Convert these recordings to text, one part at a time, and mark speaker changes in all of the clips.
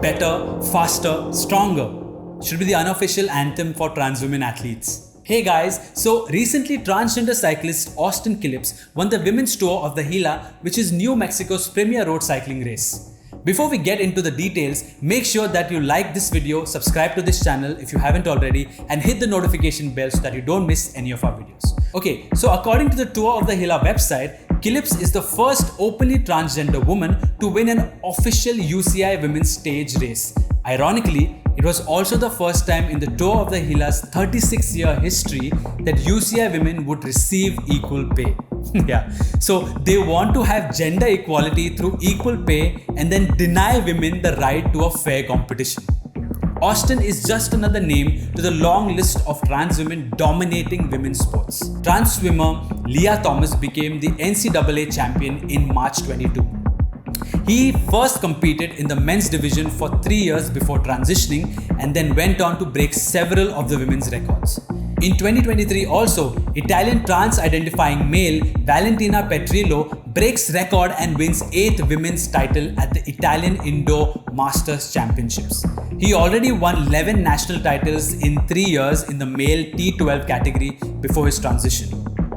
Speaker 1: better, faster, stronger should be the unofficial anthem for trans women athletes. Hey guys, so recently transgender cyclist Austin Killips won the women's tour of the Gila, which is New Mexico's premier road cycling race. Before we get into the details, make sure that you like this video, subscribe to this channel if you haven't already, and hit the notification bell so that you don't miss any of our videos. Okay, so according to the Tour of the Gila website, Killips is the first openly transgender woman to win an official UCI women's stage race. Ironically, it was also the first time in the Tour of the Gila's 36-year history that UCI women would receive equal pay. Yeah, so they want to have gender equality through equal pay and then deny women the right to a fair competition. Austin is just another name to the long list of trans women dominating women's sports. Trans swimmer Lia Thomas became the NCAA champion in March 22. He first competed in the men's division for 3 years before transitioning and then went on to break several of the women's records. In 2023 also, Italian trans-identifying male Valentina Petrillo breaks record and wins 8th women's title at the Italian Indoor Masters Championships. He already won 11 national titles in 3 years in the male T12 category before his transition.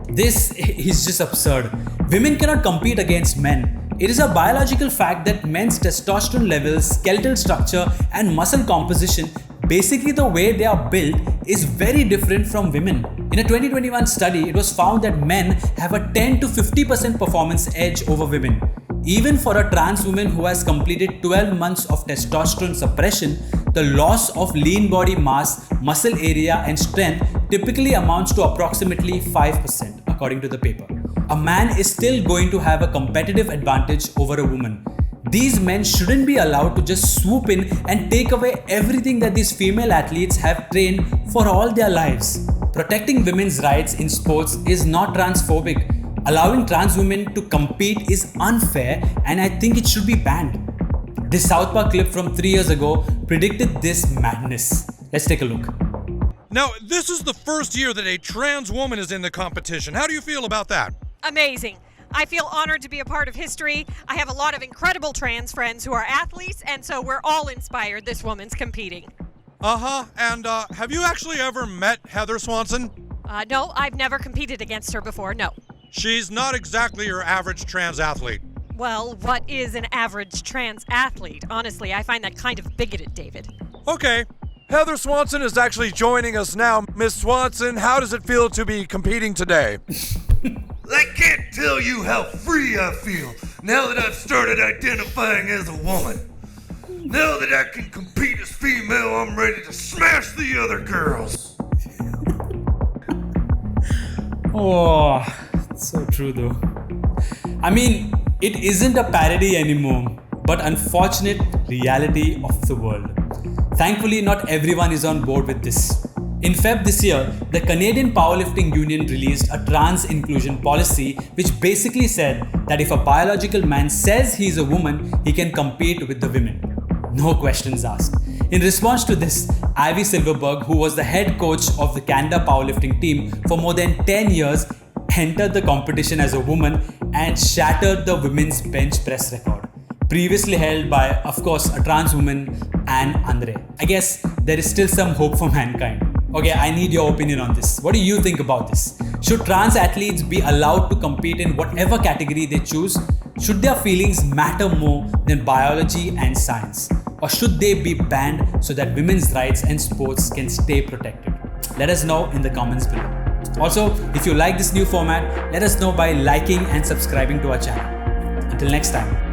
Speaker 1: This is just absurd. Women cannot compete against men. It is a biological fact that men's testosterone levels, skeletal structure, and muscle composition, basically the way they are built, is very different from women. In a 2021 study, it was found that men have a 10 to 50% performance edge over women. Even for a trans woman who has completed 12 months of testosterone suppression, the loss of lean body mass, muscle area, and strength typically amounts to approximately 5%, according to the paper. A man is still going to have a competitive advantage over a woman. These men shouldn't be allowed to just swoop in and take away everything that these female athletes have trained for all their lives. Protecting women's rights in sports is not transphobic. Allowing trans women to compete is unfair, and I think it should be banned. This South Park clip from 3 years ago predicted this madness. Let's take a look.
Speaker 2: Now, this is the first year that a trans woman is in the competition. How do you feel about that?
Speaker 3: Amazing. I feel honored to be a part of history. I have a lot of incredible trans friends who are athletes, and so we're all inspired this woman's competing.
Speaker 2: And have you actually ever met Heather Swanson?
Speaker 3: No, I've never competed against her before, no.
Speaker 2: She's not exactly your average trans athlete.
Speaker 3: Well, what is an average trans athlete? Honestly, I find that kind of bigoted, David.
Speaker 2: Okay. Heather Swanson is actually joining us now. Miss Swanson, how does it feel to be competing today?
Speaker 4: I can't tell you how free I feel now that I've started identifying as a woman. Now that I can compete as female, I'm ready to smash the other girls.
Speaker 1: Oh, so true though. I mean, it isn't a parody anymore, but unfortunate reality of the world. Thankfully, not everyone is on board with this. In Feb this year, the Canadian Powerlifting Union released a trans inclusion policy which basically said that if a biological man says he's a woman, he can compete with the women. No questions asked. In response to this, Ivy Silverberg, who was the head coach of the Canada powerlifting team for more than 10 years, entered the competition as a woman and shattered the women's bench press record, previously held by, of course, a trans woman, Anne Andre. I guess there is still some hope for mankind. Okay, I need your opinion on this. What do you think about this? Should trans athletes be allowed to compete in whatever category they choose? Should their feelings matter more than biology and science? Or should they be banned so that women's rights and sports can stay protected? Let us know in the comments below. Also, if you like this new format, let us know by liking and subscribing to our channel. Until next time.